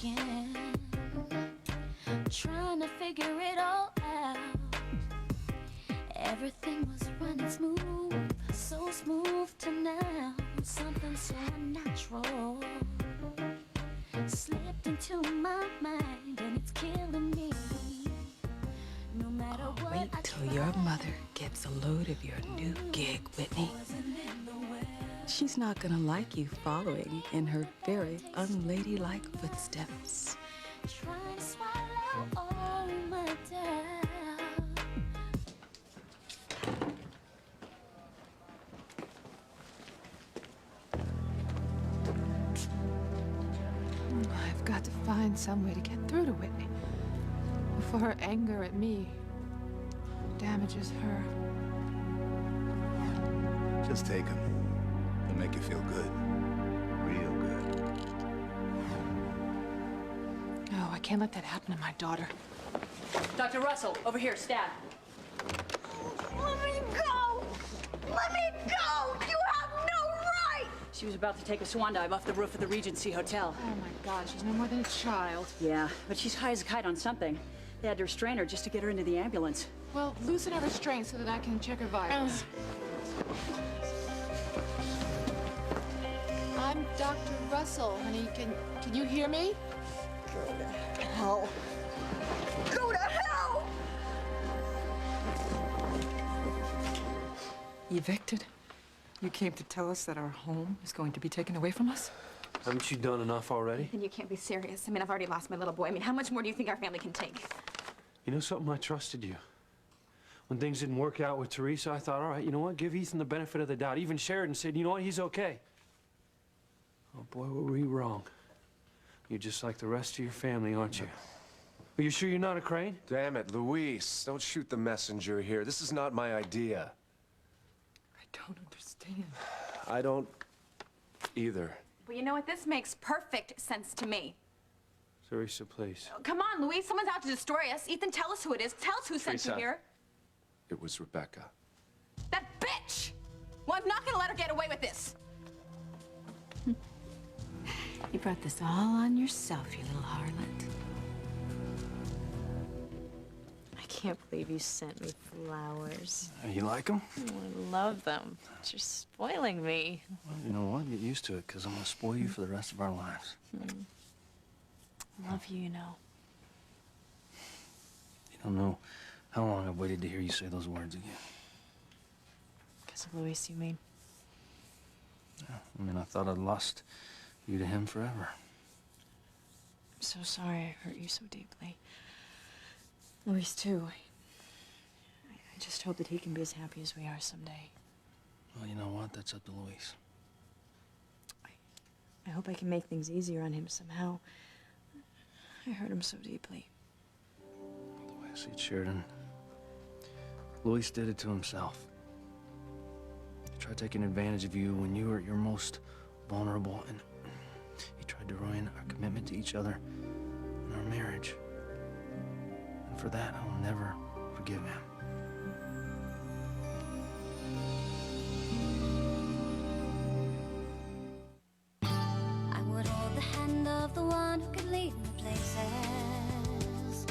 again, trying to figure it all out. Everything was running smooth, so smooth to now. Something so unnatural slipped into my mind, and it's killing me. No matter what, wait till your mother gets a load of your new gig, Whitney. She's not gonna like you following in her very unladylike footsteps. Trying to swallow all my doubt. I've got to find some way to get through to Whitney before her anger at me damages her. Just take them. They'll make you feel good. Real good. Oh, I can't let that happen to my daughter. Dr. Russell, over here, stab. Let me go! Let me go! You have no right! She was about to take a swan dive off the roof of the Regency Hotel. Oh my God, she's no more than a child. Yeah, but she's high as a kite on something. They had to restrain her just to get her into the ambulance. Well, loosen her restraint so that I can check her vitals. I'm Dr. Russell, honey. Can you hear me? Go to hell. Go to hell! Evicted? You came to tell us that our home is going to be taken away from us? Haven't you done enough already? And you can't be serious. I mean, I've already lost my little boy. I mean, how much more do you think our family can take? You know something? I trusted you. When things didn't work out with Teresa, I thought, all right, you know what? Give Ethan the benefit of the doubt. Even Sheridan said, you know what? He's okay. Oh, boy, were we wrong. You're just like the rest of your family, aren't you? Are you sure you're not a crane? Damn it, Luis. Don't shoot the messenger here. This is not my idea. I don't understand. I don't either. Well, you know what? This makes perfect sense to me. Teresa, please. Oh, come on, Louise. Someone's out to destroy us. Ethan, tell us who it is. Tell us who sent you Teresa. here. It was Rebecca. That bitch! Well, I'm not gonna let her get away with this. You brought this all on yourself, you little harlot. I can't believe you sent me flowers. You like them? Oh, I love them. But you're spoiling me. Well, you know what? Get used to it, because I'm going to spoil you for the rest of our lives. Love you, you know. You don't know how long I've waited to hear you say those words again. Because of Luis, you mean? Yeah, I mean, I thought I'd lost you to him forever. I'm so sorry I hurt you so deeply. Luis, too. I just hope that he can be as happy as we are someday. Well, you know what? That's up to Luis. I hope I can make things easier on him somehow. I hurt him so deeply. The way I see it, Sheridan, Luis did it to himself. He tried taking advantage of you when you were at your most vulnerable, and he tried to ruin our commitment to each other and our marriage. And for that, I will never forgive him. I would hold the hand of the one who could lead me places,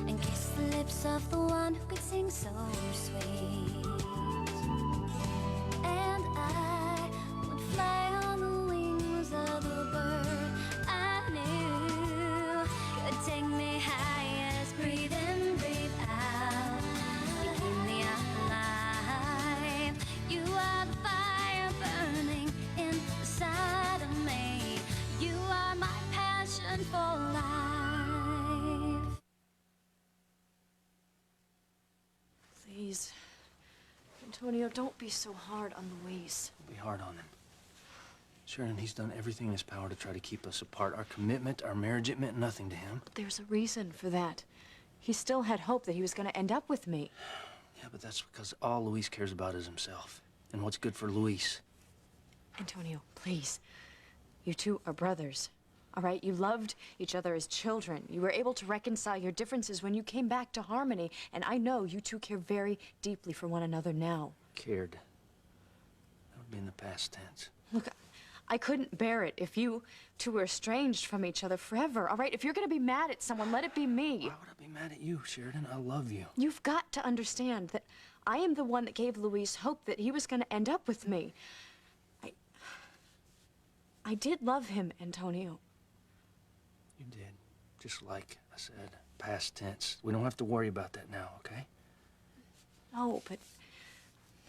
and kiss the lips of the one who could sing so sweet. And I would fly on the wings of the bird I knew could take me highest. Breathe in, breathe out. You keep me alive. You are the fire burning inside of me. You are my passion for life. Please. Antonio, don't be so hard on Luis. Don't be hard on him. Sheridan, he's done everything in his power to try to keep us apart. Our commitment, our marriage, it meant nothing to him. But there's a reason for that. He still had hope that he was going to end up with me. Yeah, but that's because all Luis cares about is himself and what's good for Luis. Antonio, please. You two are brothers, all right? You loved each other as children. You were able to reconcile your differences when you came back to harmony. And I know you two care very deeply for one another now. Cared. That would be in the past tense. Look, I couldn't bear it if you two were estranged from each other forever, all right? If you're gonna be mad at someone, let it be me. Why would I be mad at you, Sheridan? I love you. You've got to understand that I am the one that gave Luis hope that he was gonna end up with me. I did love him, Antonio. You did. Just like I said, past tense. We don't have to worry about that now, okay? No, but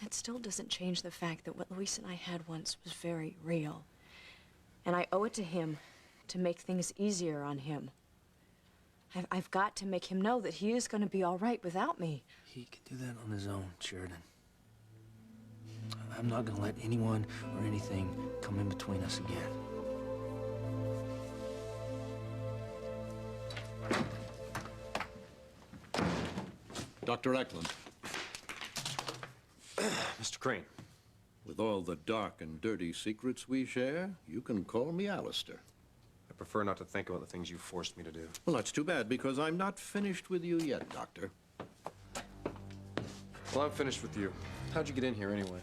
that still doesn't change the fact that what Luis and I had once was very real. And I owe it to him to make things easier on him. I've got to make him know that he is going to be all right without me. He can do that on his own, Sheridan. I'm not going to let anyone or anything come in between us again. Dr. Eklund. Mr. Crane. With all the dark and dirty secrets we share, you can call me Alistair. I prefer not to think about the things you forced me to do. Well, that's too bad, because I'm not finished with you yet, Doctor. Well, I'm finished with you. How'd you get in here anyway?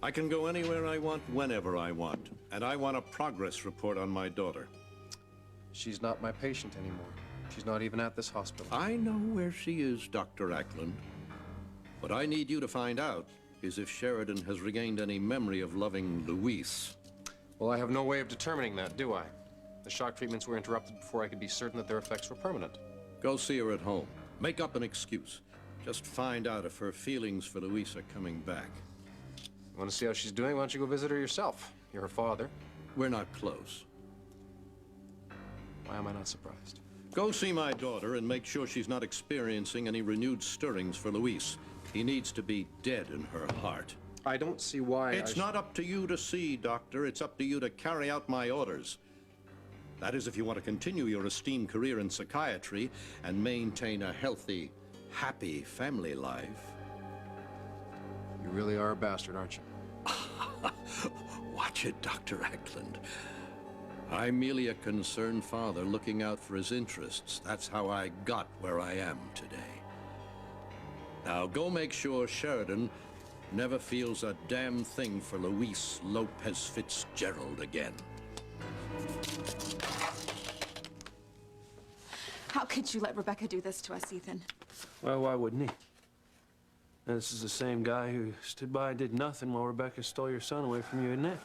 I can go anywhere I want, whenever I want. And I want a progress report on my daughter. She's not my patient anymore. She's not even at this hospital. I know where she is, Dr. Eklund. What I need you to find out is if Sheridan has regained any memory of loving Luis. Well, I have no way of determining that, do I? The shock treatments were interrupted before I could be certain that their effects were permanent. Go see her at home. Make up an excuse. Just find out if her feelings for Luis are coming back. You want to see how she's doing? Why don't you go visit her yourself? You're her father. We're not close. Why am I not surprised? Go see my daughter and make sure she's not experiencing any renewed stirrings for Luis. He needs to be dead in her heart. I don't see why It's not up to you to see, Doctor. It's up to you to carry out my orders. That is, if you want to continue your esteemed career in psychiatry and maintain a healthy, happy family life. You really are a bastard, aren't you? Watch it, Dr. Eklund. I'm merely a concerned father looking out for his interests. That's how I got where I am today. Now, go make sure Sheridan never feels a damn thing for Luis Lopez Fitzgerald again. How could you let Rebecca do this to us, Ethan? Well, why wouldn't he? And this is the same guy who stood by and did nothing while Rebecca stole your son away from you, isn't it?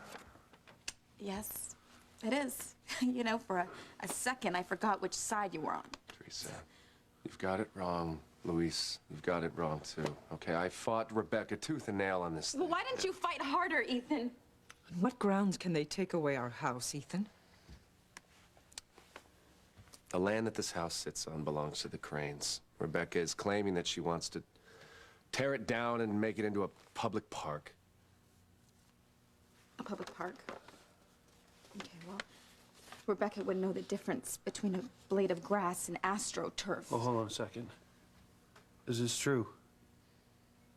Yes, it is. You know, for a second, I forgot which side you were on. Teresa, you've got it wrong. Luis, you've got it wrong, too. Okay, I fought Rebecca tooth and nail on this thing. Well, why didn't you fight harder, Ethan? On what grounds can they take away our house, Ethan? The land that this house sits on belongs to the Cranes. Rebecca is claiming that she wants to tear it down and make it into a public park. A public park? Okay, well, Rebecca wouldn't know the difference between a blade of grass and astroturf. Oh, hold on a second. Is this true?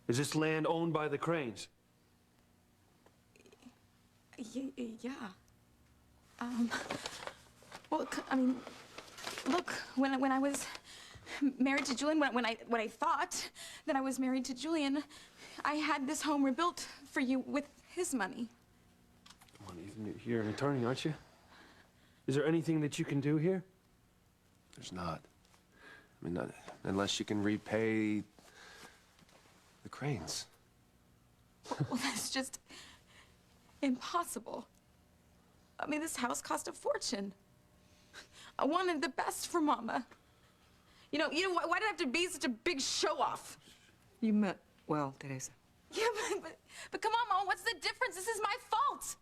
Is this land owned by the Cranes? Yeah. Well, I mean, look, when I was married to Julian, when I thought that I was married to Julian, I had this home rebuilt for you with his money. Come on, Ethan, you're an attorney, aren't you? Is there anything that you can do here? There's not. I mean, not, unless you can repay the Cranes. Well, that's just impossible. I mean, this house cost a fortune. I wanted the best for Mama. You know, why did it have to be such a big show-off? You meant well, Teresa. Yeah, but come on, Mama, what's the difference? This is my fault.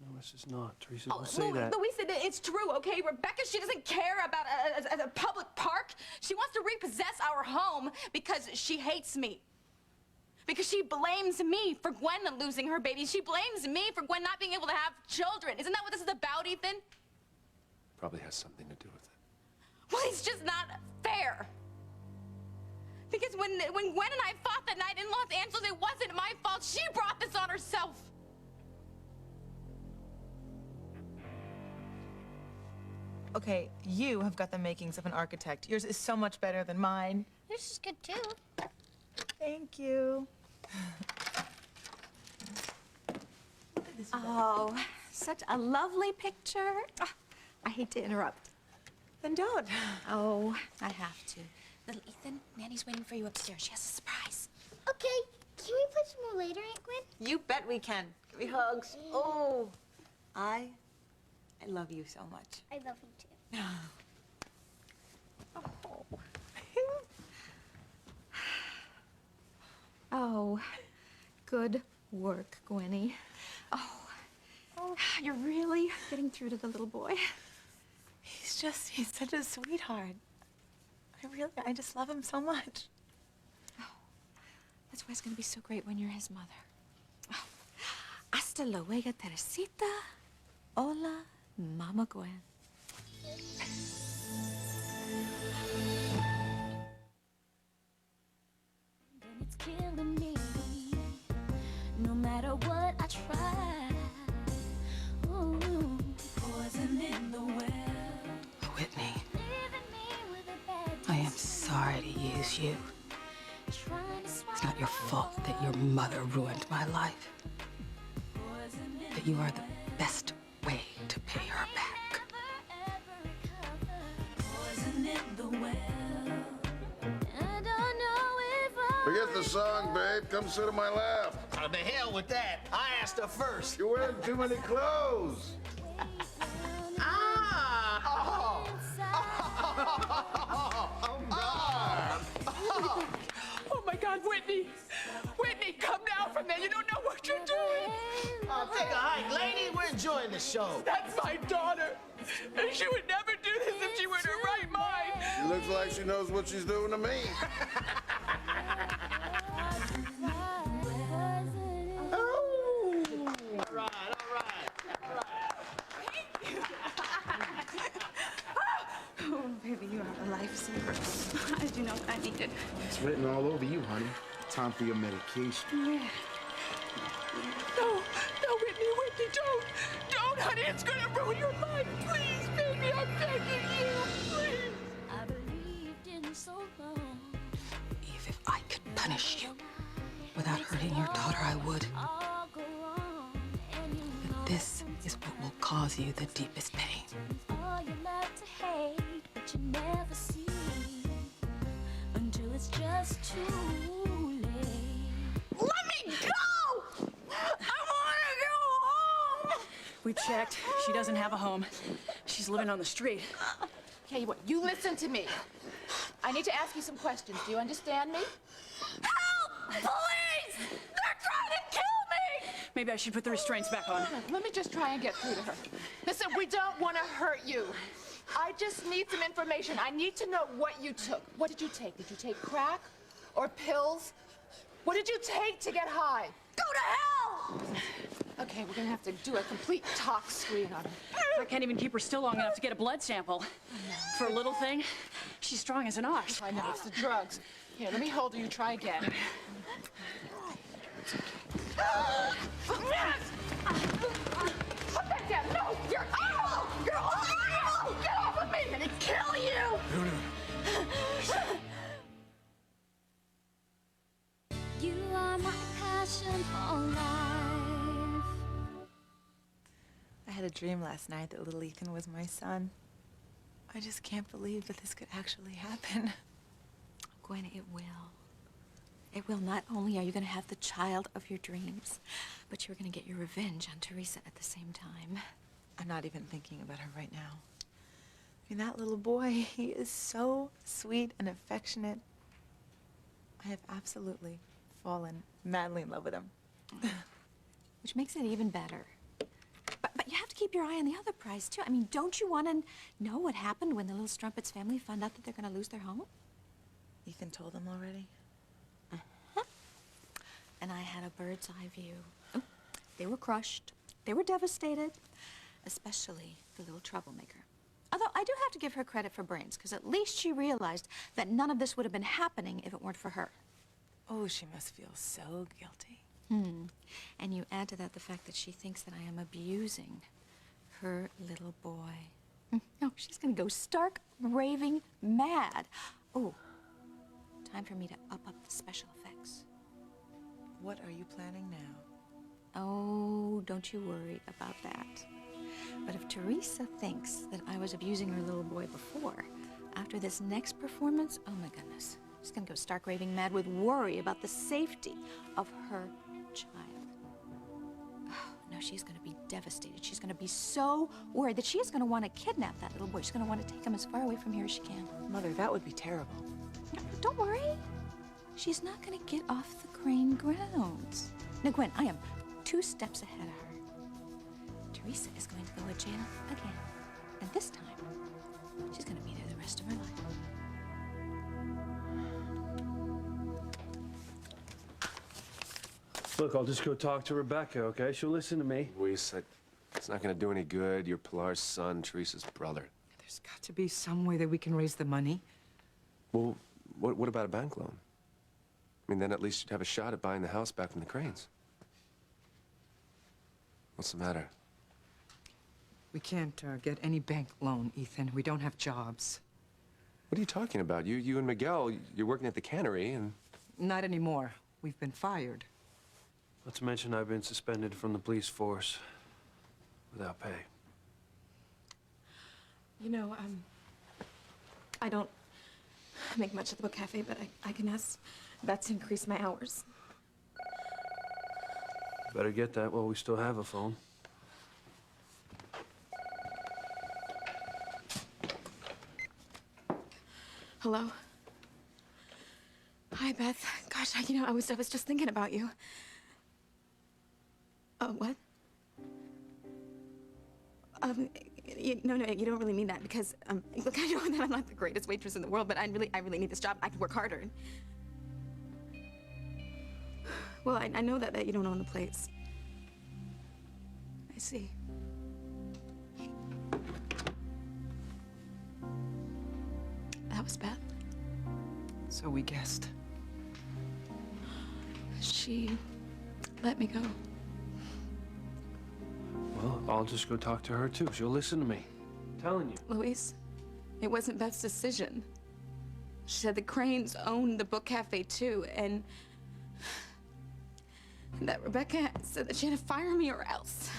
No, this is not. Teresa, don't say that. Luis, it's true, okay? Rebecca, she doesn't care about a public park. She wants to repossess our home because she hates me. Because she blames me for Gwen losing her baby. She blames me for Gwen not being able to have children. Isn't that what this is about, Ethan? Probably has something to do with it. Well, it's just not fair. Because when Gwen and I fought that night in Los Angeles, it wasn't my fault. She brought this on herself. Okay, you have got the makings of an architect. Yours is so much better than mine. Yours is good too. Thank you. Oh, such a lovely picture. Oh, I hate to interrupt. Then don't. Oh, I have to. Little Ethan, Nanny's waiting for you upstairs. She has a surprise. Okay, can we play some more later, Aunt Gwen? You bet we can. Give me hugs. Oh, I love you so much. I love you too. Oh. Oh, good work, Gwenny. Oh, you're really getting through to the little boy. He's such a sweetheart. I just love him so much. Oh, that's why it's gonna be so great when you're his mother. Oh. Hasta luego, Teresita. Hola, Mama Gwen. It's killing me. No matter what I try. Ooh, poison in the well. Whitney, I am sorry to use you. It's not your fault that your mother ruined my life. But you are the best way to pay her back. Forget the song, babe. Come sit in my lap. Oh, the hell with that. I asked her first. You're wearing too many clothes. Ah! Oh, God. Oh, my God, Whitney. Whitney, come down from there. You don't know what you're doing. Oh, take a hike, lady. We're enjoying the show. That's my daughter. And she would never do this if she were in her right mind. She looks like she knows what she's doing to me. All right. Oh, baby, you are a lifesaver. I do know what I needed. It's written all over you, honey. Time for your medication. Yeah. No, Whitney, don't, honey. It's gonna ruin your life. Please, baby, I'm begging you, please. I believed in so long. Eve, if I could punish you without hurting your daughter, I would. But this is what will cause you the deepest pain. All you love to hate, but you never see until it's just too late. Let me go! I want to go home! We checked. She doesn't have a home. She's living on the street. Okay, you listen to me. I need to ask you some questions. Do you understand me? Help! Please! They're trying to kill me! Maybe I should put the restraints back on. Let me just try and get through to her. Listen, we don't want to hurt you. I just need some information. I need to know what you took. What did you take? Did you take crack or pills? What did you take to get high? Go to hell! Okay, we're gonna have to do a complete tox screen on her. I can't even keep her still long enough to get a blood sample. For a little thing, she's strong as an ox. I know, it's the drugs. Here, let me hold her. You try again. Put that down. No, you're evil! You're all evil! Get off of me! I'm gonna kill you! You are my passion for life. I had a dream last night that little Ethan was my son. I just can't believe that this could actually happen. Gwen, it will. It will. Not only are you going to have the child of your dreams, but you're going to get your revenge on Teresa at the same time. I'm not even thinking about her right now. I mean, that little boy, he is so sweet and affectionate. I have absolutely fallen madly in love with him. Which makes it even better. But you have to keep your eye on the other prize, too. I mean, don't you want to know what happened when the little Strumpets family found out that they're going to lose their home? Ethan told them already? Uh-huh. And I had a bird's eye view. Oh, they were crushed. They were devastated. Especially the little troublemaker. Although I do have to give her credit for brains, because at least she realized that none of this would have been happening if it weren't for her. Oh, she must feel so guilty. And you add to that the fact that she thinks that I am abusing her little boy. No, she's gonna go stark raving mad. Oh, time for me to up the special effects. What are you planning now? Oh, don't you worry about that. But if Teresa thinks that I was abusing her little boy before, after this next performance, oh my goodness, she's gonna go stark raving mad with worry about the safety of her child. Oh, no, she's gonna be devastated. She's gonna be so worried that she is gonna want to kidnap that little boy. She's gonna want to take him as far away from here as she can. Mother, that would be terrible. No, don't worry. She's not gonna get off the Crane grounds. Now, Gwen, I am 2 steps ahead of her. Teresa is going to go to jail again. And this time, she's going to be there the rest of her life. Look, I'll just go talk to Rebecca, okay? She'll listen to me. Luis, it's not gonna do any good. You're Pilar's son, Teresa's brother. There's got to be some way that we can raise the money. Well, what about a bank loan? I mean, then at least you'd have a shot at buying the house back from the Cranes. What's the matter? We can't get any bank loan, Ethan. We don't have jobs. What are you talking about? You and Miguel, you're working at the cannery and... Not anymore. We've been fired. Not to mention I've been suspended from the police force without pay. You know, I don't make much at the book cafe, but I can ask Beth to increase my hours. Better get that while we still have a phone. Hello? Hi, Beth. Gosh, you know, I was just thinking about you. What? No, you don't really mean that because, look, I know that I'm not the greatest waitress in the world, but I really need this job. I could work harder. Well, I know that you don't own the place. I see. That was Beth. So we guessed. She let me go. Well, I'll just go talk to her, too. She'll listen to me. I'm telling you. Luis, it wasn't Beth's decision. She said the Cranes owned the book cafe, too, and that Rebecca said that she had to fire me or else.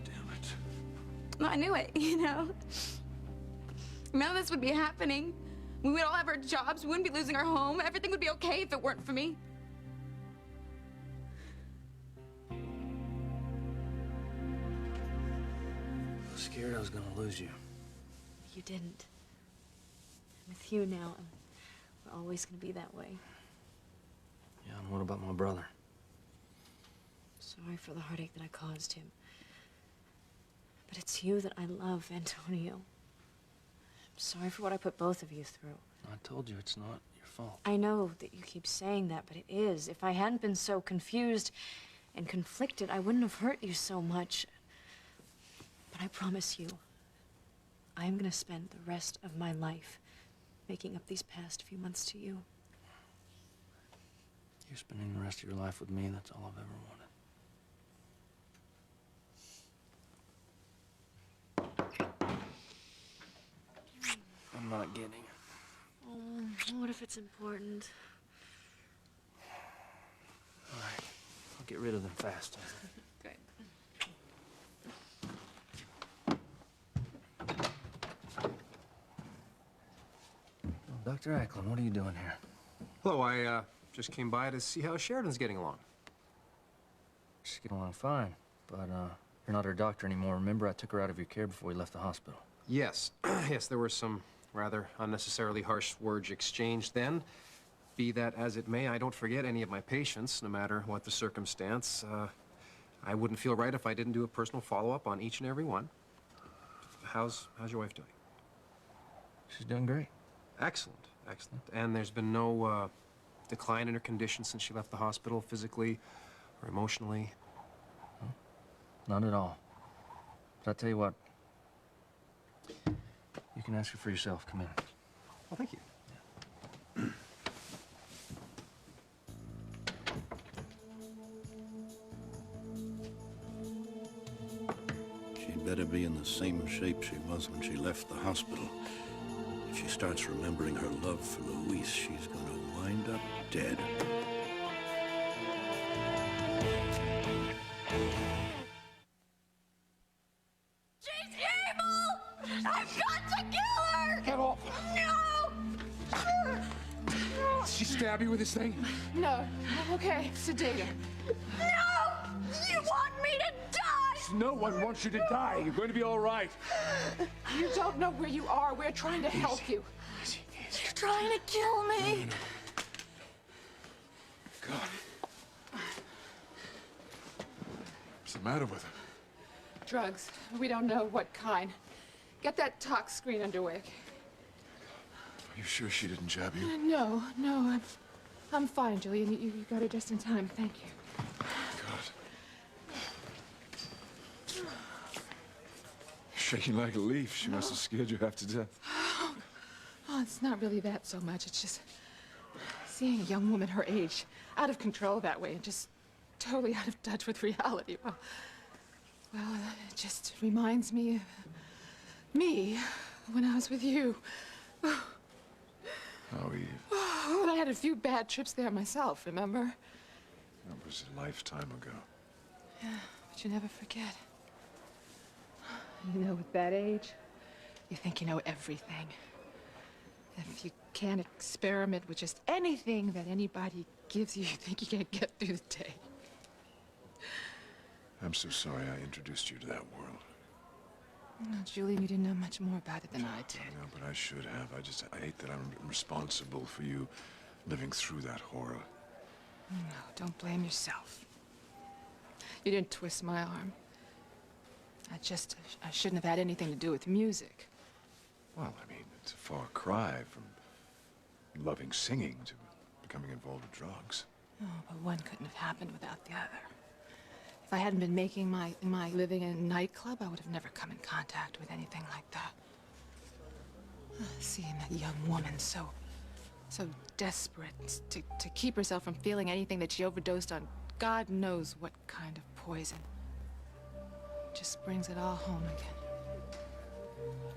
Damn it. No, I knew it, you know? None of this would be happening. We would all have our jobs. We wouldn't be losing our home. Everything would be okay if it weren't for me. I was scared I was gonna lose you. You didn't. With you now, we're always gonna be that way. Yeah, and what about my brother? Sorry for the heartache that I caused him. But it's you that I love, Antonio. I'm sorry for what I put both of you through. I told you it's not your fault. I know that you keep saying that, but it is. If I hadn't been so confused and conflicted, I wouldn't have hurt you so much. But I promise you, I'm gonna spend the rest of my life making up these past few months to you. You're spending the rest of your life with me, that's all I've ever wanted. I'm not getting it. Oh, what if it's important? All right, I'll get rid of them fast. Great. Dr. Ackland, what are you doing here? Hello, I just came by to see how Sheridan's getting along. She's getting along fine, but you're not her doctor anymore. Remember, I took her out of your care before we left the hospital. Yes, yes, there were some rather unnecessarily harsh words exchanged then. Be that as it may, I don't forget any of my patients, no matter what the circumstance. I wouldn't feel right if I didn't do a personal follow-up on each and every one. How's your wife doing? She's doing great. Excellent, excellent. And there's been no decline in her condition since she left the hospital, physically or emotionally? Not at all. But I'll tell you what. You can ask her for yourself. Come in. Well, thank you. She'd better be in the same shape she was when she left the hospital. If she starts remembering her love for Luis, she's gonna wind up dead. she stab you with this thing? No, I'm okay. Sedate her. No! You want me to die! No one wants you to die. You're going to be all right. You don't know where you are. We're trying to help you. You're trying to kill me. God. What's the matter with him? Drugs. We don't know what kind. Get that tox screen underway. Are you sure she didn't jab you? No, I'm fine, Julian. You got her just in time. Thank you. God. Shaking like a leaf. She must have scared you half to death. Oh, it's not really that so much. It's just seeing a young woman her age out of control that way and just totally out of touch with reality. Well, it just reminds me of me when I was with you. How Eve? Oh, I had a few bad trips there myself, remember? That was a lifetime ago. Yeah, but you never forget. You know, at that age, you think you know everything. If you can't experiment with just anything that anybody gives you, you think you can't get through the day. I'm so sorry I introduced you to that world. No, Julian, you didn't know much more about it than I did. I know, but I should have. I hate that I'm responsible for you living through that horror. No, don't blame yourself. You didn't twist my arm. I shouldn't have had anything to do with music. Well, I mean, it's a far cry from loving singing to becoming involved with drugs. Oh, but one couldn't have happened without the other. If I hadn't been making my living in a nightclub, I would have never come in contact with anything like that. Seeing that young woman so desperate to keep herself from feeling anything that she overdosed on God knows what kind of poison. Just brings it all home again.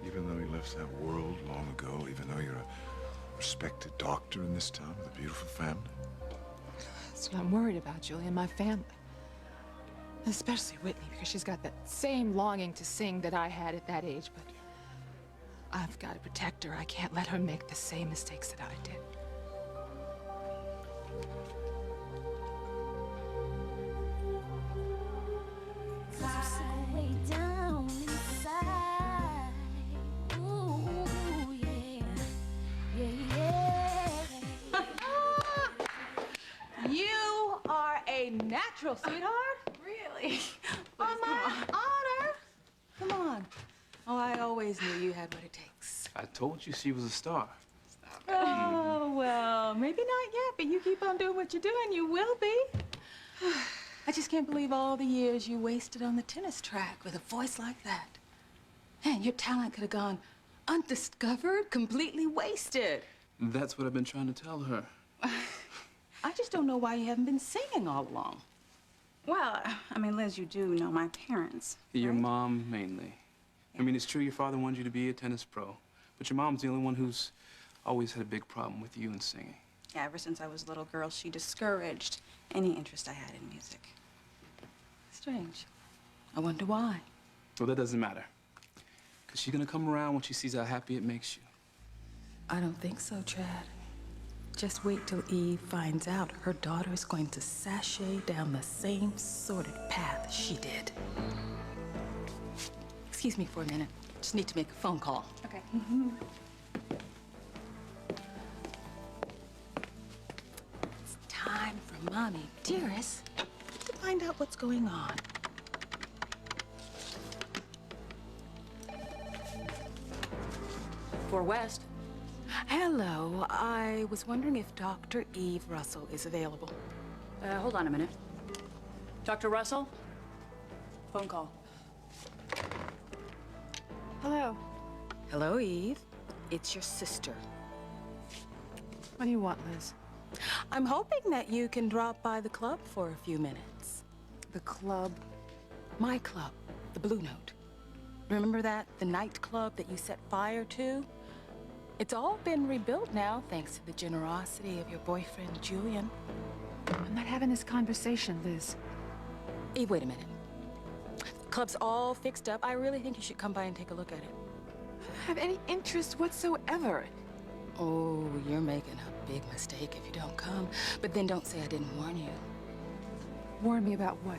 Even though you left that world long ago, even though you're a respected doctor in this town with a beautiful family? That's what I'm worried about, Julian, my family. Especially Whitney, because she's got that same longing to sing that I had at that age, but I've got to protect her. I can't let her make the same mistakes that I did. Lie down inside. Ooh, yeah. Yeah, yeah. You are a natural, sweetheart. Really? On my honor. Come on. Oh, I always knew you had what it takes. I told you she was a star. Oh, well, maybe not yet, but you keep on doing what you're doing, you will be. I just can't believe all the years you wasted on the tennis track with a voice like that. Man, your talent could have gone undiscovered, completely wasted. That's what I've been trying to tell her. I just don't know why you haven't been singing all along. Well, I mean, Liz, you do know my parents. Your mom, mainly. I mean, it's true your father wanted you to be a tennis pro, but your mom's the only one who's always had a big problem with you and singing. Yeah, ever since I was a little girl, she discouraged any interest I had in music. Strange. I wonder why. Well, that doesn't matter. Because she's gonna come around when she sees how happy it makes you. I don't think so, Chad. Just wait till Eve finds out her daughter is going to sashay down the same sordid path she did. Excuse me for a minute. Just need to make a phone call. Okay. It's time for Mommy, dearest, to find out what's going on. For West. Hello. I was wondering if Dr. Eve Russell is available. Hold on a minute. Dr. Russell? Phone call. Hello. Hello, Eve. It's your sister. What do you want, Liz? I'm hoping that you can drop by the club for a few minutes. The club? My club, the Blue Note. Remember that? The nightclub that you set fire to? It's all been rebuilt now, thanks to the generosity of your boyfriend, Julian. I'm not having this conversation, Liz. Eve, wait a minute. The club's all fixed up. I really think you should come by and take a look at it. I don't have any interest whatsoever. Oh, you're making a big mistake if you don't come. But then don't say I didn't warn you. Warn me about what?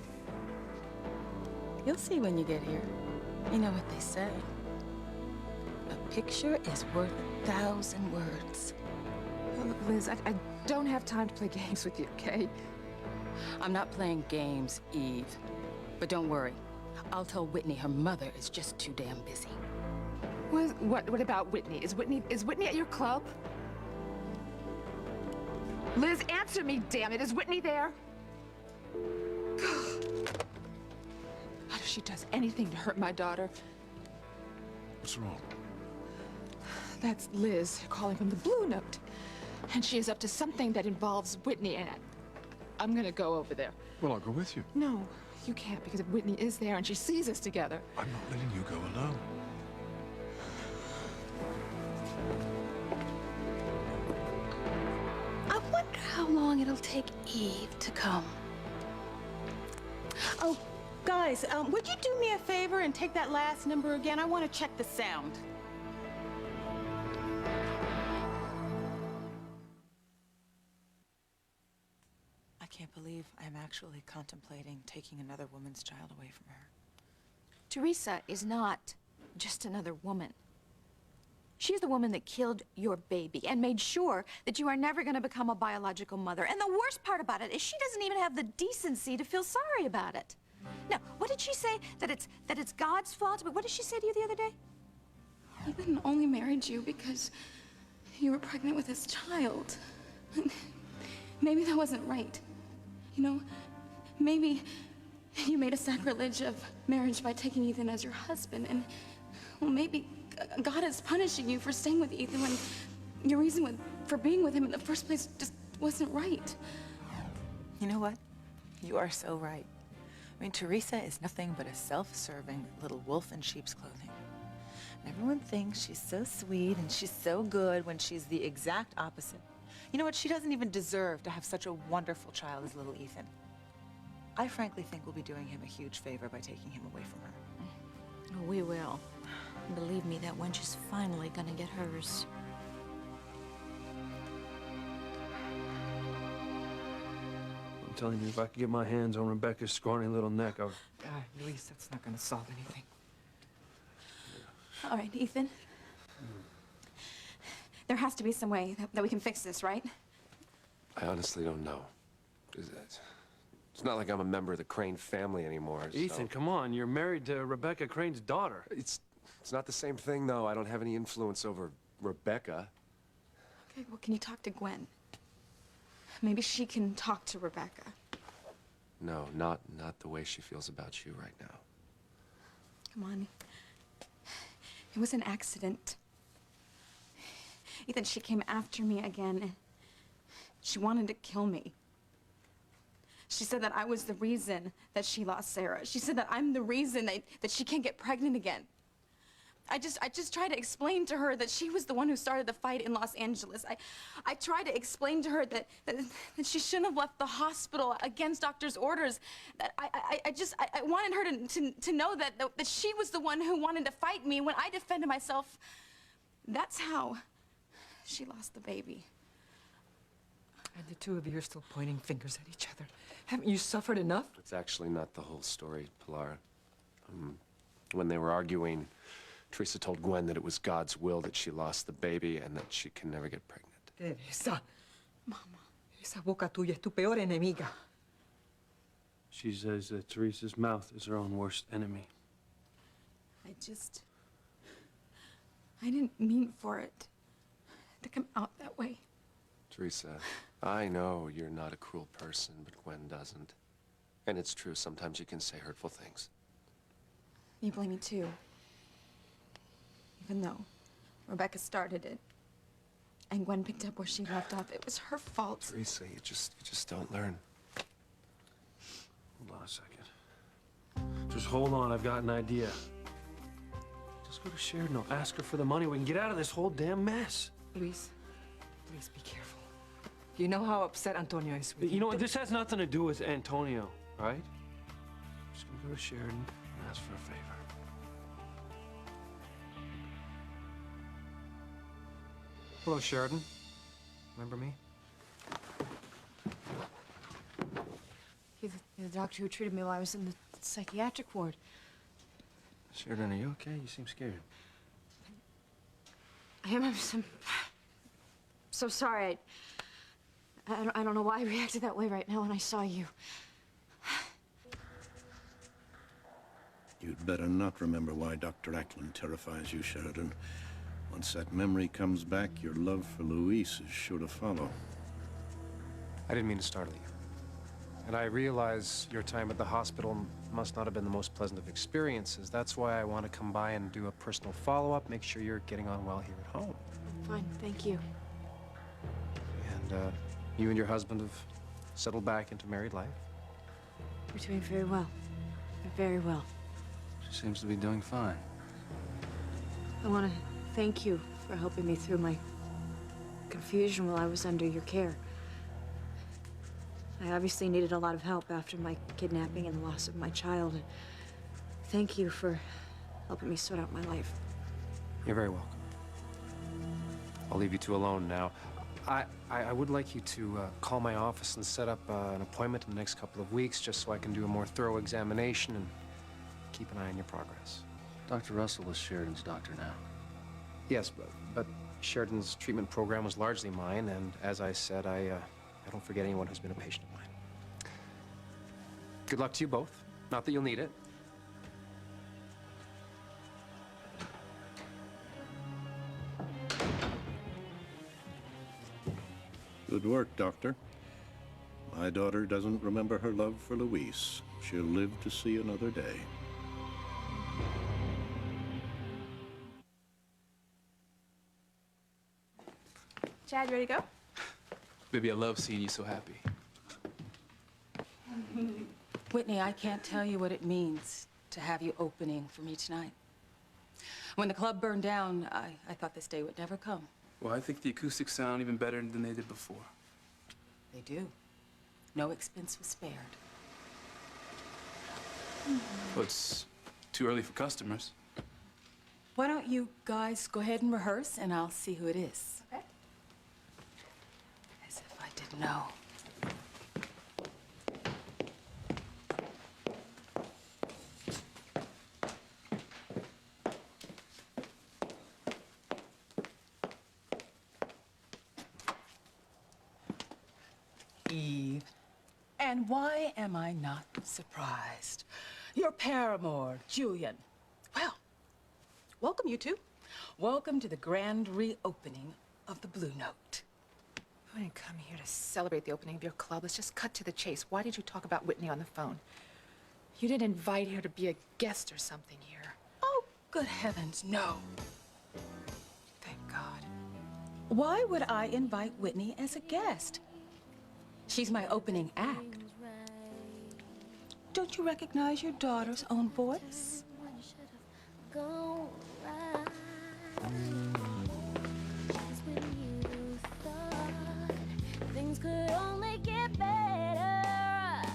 You'll see when you get here. You know what they say. A picture is worth 1,000 words. Liz, I don't have time to play games with you, okay? I'm not playing games, Eve. But don't worry. I'll tell Whitney her mother is just too damn busy. What about Whitney? Is Whitney at your club? Liz, answer me, damn it. Is Whitney there? What if she does anything to hurt my daughter? What's wrong? That's Liz calling from the Blue Note. And she is up to something that involves Whitney, and I'm gonna go over there. Well, I'll go with you. No, you can't, because if Whitney is there and she sees us together... I'm not letting you go alone. I wonder how long it'll take Eve to come. Oh, guys, would you do me a favor and take that last number again? I want to check the sound. I can't believe I'm actually contemplating taking another woman's child away from her. Teresa is not just another woman. She's the woman that killed your baby and made sure that you are never going to become a biological mother. And the worst part about it is she doesn't even have the decency to feel sorry about it. Now, what did she say? That it's God's fault? But what did she say to you the other day? Ethan only married you because you were pregnant with his child. Maybe that wasn't right. You know, maybe you made a sacrilege of marriage by taking Ethan as your husband, and well, maybe God is punishing you for staying with Ethan when your reason for being with him in the first place just wasn't right. You know what? You are so right. I mean, Teresa is nothing but a self-serving little wolf in sheep's clothing. And everyone thinks she's so sweet and she's so good when she's the exact opposite. You know what? She doesn't even deserve to have such a wonderful child as little Ethan. I frankly think we'll be doing him a huge favor by taking him away from her. Oh, we will. Believe me, that wench is finally gonna get hers. I'm telling you, if I could get my hands on Rebecca's scrawny little neck, I would... Luis, that's not gonna solve anything. All right, Ethan. There has to be some way that we can fix this, right? I honestly don't know. It's not like I'm a member of the Crane family anymore. Ethan, come on. You're married to Rebecca Crane's daughter. It's not the same thing, though. I don't have any influence over Rebecca. Okay, well, can you talk to Gwen? Maybe she can talk to Rebecca. No, not the way she feels about you right now. Come on. It was an accident. Ethan, she came after me again. She wanted to kill me. She said that I was the reason that she lost Sarah. She said that I'm the reason that she can't get pregnant again. I just tried to explain to her that she was the one who started the fight in Los Angeles. I tried to explain to her that she shouldn't have left the hospital against doctor's orders. That I wanted her to know that she was the one who wanted to fight me when I defended myself. That's how she lost the baby. And the two of you are still pointing fingers at each other. Haven't you suffered enough? It's actually not the whole story, Pilar. When they were arguing, Teresa told Gwen that it was God's will that she lost the baby and that she can never get pregnant. Teresa. Mama. Esa boca tuya es tu peor enemiga. She says that Teresa's mouth is her own worst enemy. I didn't mean for it to come out that way. Teresa, I know you're not a cruel person, but Gwen doesn't. And it's true, sometimes you can say hurtful things. You blame me too. Even though Rebecca started it and Gwen picked up where she left off, it was her fault. Teresa, you just don't learn. Hold on a second. Just hold on, I've got an idea. Just go to Sheridan, I'll ask her for the money. We can get out of this whole damn mess. Luis, please be careful. You know how upset Antonio is with you. You know what? This has nothing to do with Antonio, right? I'm just gonna go to Sheridan and ask for a favor. Hello, Sheridan. Remember me? You're the doctor who treated me while I was in the psychiatric ward. Sheridan, are you okay? You seem scared. I'm so sorry. I don't know why I reacted that way right now when I saw you. You'd better not remember why Dr. Ackland terrifies you, Sheridan. Once that memory comes back, your love for Luis is sure to follow. I didn't mean to startle you. And I realize your time at the hospital must not have been the most pleasant of experiences. That's why I want to come by and do a personal follow-up, make sure you're getting on well here at home. Fine, thank you. And, you and your husband have settled back into married life? You're doing very well. Very well. She seems to be doing fine. I want to thank you for helping me through my confusion while I was under your care. I obviously needed a lot of help after my kidnapping and the loss of my child. Thank you for helping me sort out my life. You're very welcome. I'll leave you two alone now. I would like you to call my office and set up an appointment in the next couple of weeks just so I can do a more thorough examination and keep an eye on your progress. Dr. Russell is Sheridan's doctor now. Yes, but Sheridan's treatment program was largely mine, and as I said, I don't forget anyone who's been a patient of mine. Good luck to you both. Not that you'll need it. Good work, Doctor. My daughter doesn't remember her love for Luis. She'll live to see another day. Chad, ready to go? Baby, I love seeing you so happy. Whitney, I can't tell you what it means to have you opening for me tonight. When the club burned down, I thought this day would never come. Well, I think the acoustics sound even better than they did before. They do. No expense was spared. Well, it's too early for customers. Why don't you guys go ahead and rehearse, and I'll see who it is. Okay. As if I didn't know. Eve. And why am I not surprised? Your paramour, Julian. Well, welcome, you two. Welcome to the grand reopening of the Blue Note. I didn't come here to celebrate the opening of your club. Let's just cut to the chase. Why did you talk about Whitney on the phone? You didn't invite her to be a guest or something here. Oh, good heavens, no. Thank God. Why would I invite Whitney as a guest? She's my opening act. Don't you recognize your daughter's own voice? Things could only get better.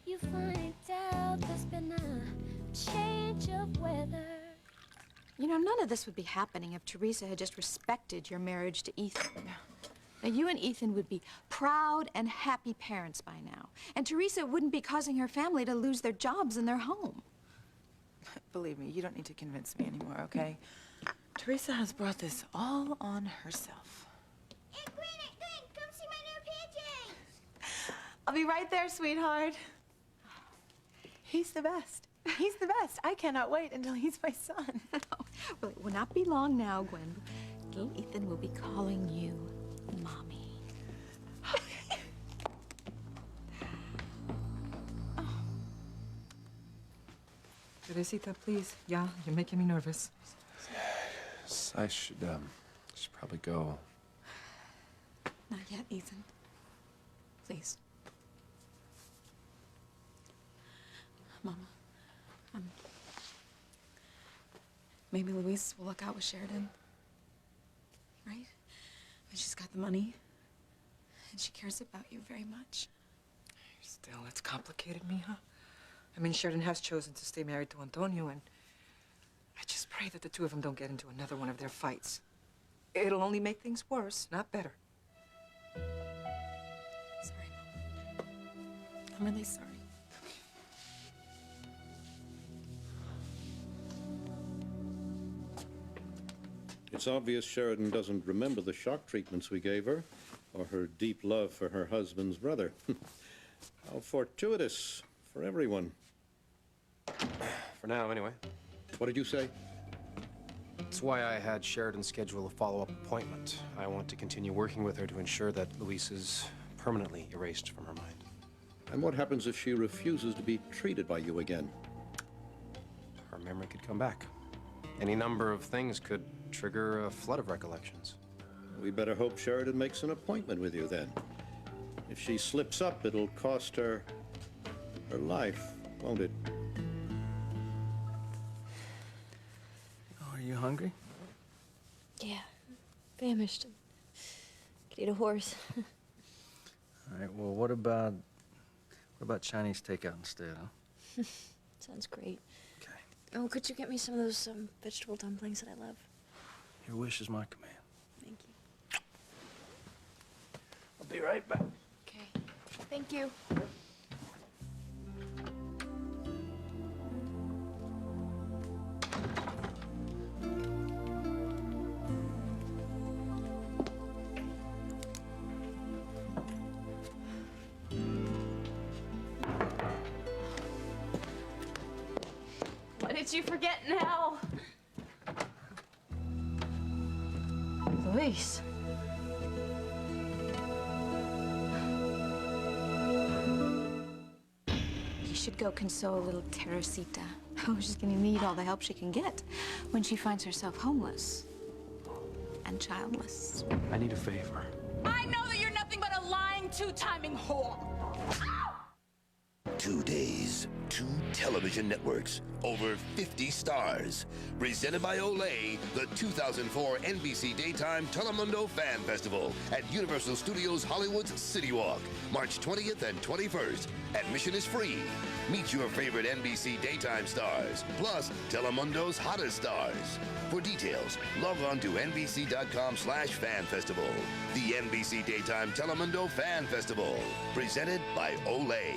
You find out there's been a change of weather. You know, none of this would be happening if Teresa had just respected your marriage to Ethan. Now, you and Ethan would be proud and happy parents by now. And Teresa wouldn't be causing her family to lose their jobs and their home. Believe me, you don't need to convince me anymore, okay? Teresa has brought this all on herself. Hey, Queen, come see my new painting! I'll be right there, sweetheart. He's the best. He's the best. I cannot wait until he's my son. Well, it will not be long now, Gwen. Little Ethan will be calling you Mommy. Teresita, please. Yeah, you're making me nervous. Yes, I should probably go. Not yet, Ethan. Please. Mama, maybe Louise will look out with Sheridan. Right? And she's got the money. And she cares about you very much. Still, it's complicated me, huh? I mean, Sheridan has chosen to stay married to Antonio, and I just pray that the two of them don't get into another one of their fights. It'll only make things worse, not better. Sorry, Mom. I'm really sorry. It's obvious Sheridan doesn't remember the shock treatments we gave her, or her deep love for her husband's brother. How fortuitous for everyone. For now, anyway. What did you say? That's why I had Sheridan schedule a follow-up appointment. I want to continue working with her to ensure that Louise is permanently erased from her mind. And what happens if she refuses to be treated by you again? Her memory could come back. Any number of things could trigger a flood of recollections. We better hope Sheridan makes an appointment with you then. If she slips up, it'll cost her life, won't it? Oh, are you hungry? Yeah, famished. Could eat a horse. All right, well, what about Chinese takeout instead, huh? Sounds great. Okay. Oh, could you get me some of those vegetable dumplings that I love? Your wish is my command. Thank you. I'll be right back. Okay. Thank you. What did you forget now? Luis. You should go console little Teresita. Oh, she's gonna need all the help she can get when she finds herself homeless and childless. I need a favor. I know that you're nothing but a lying, two-timing whore. 2 days, 2 television networks, over 50 stars. Presented by Olay, the 2004 NBC Daytime Telemundo Fan Festival at Universal Studios Hollywood's City Walk, March 20th and 21st. Admission is free. Meet your favorite NBC Daytime stars, plus Telemundo's hottest stars. For details, log on to NBC.com/fanfestival. The NBC Daytime Telemundo Fan Festival, presented by Olay.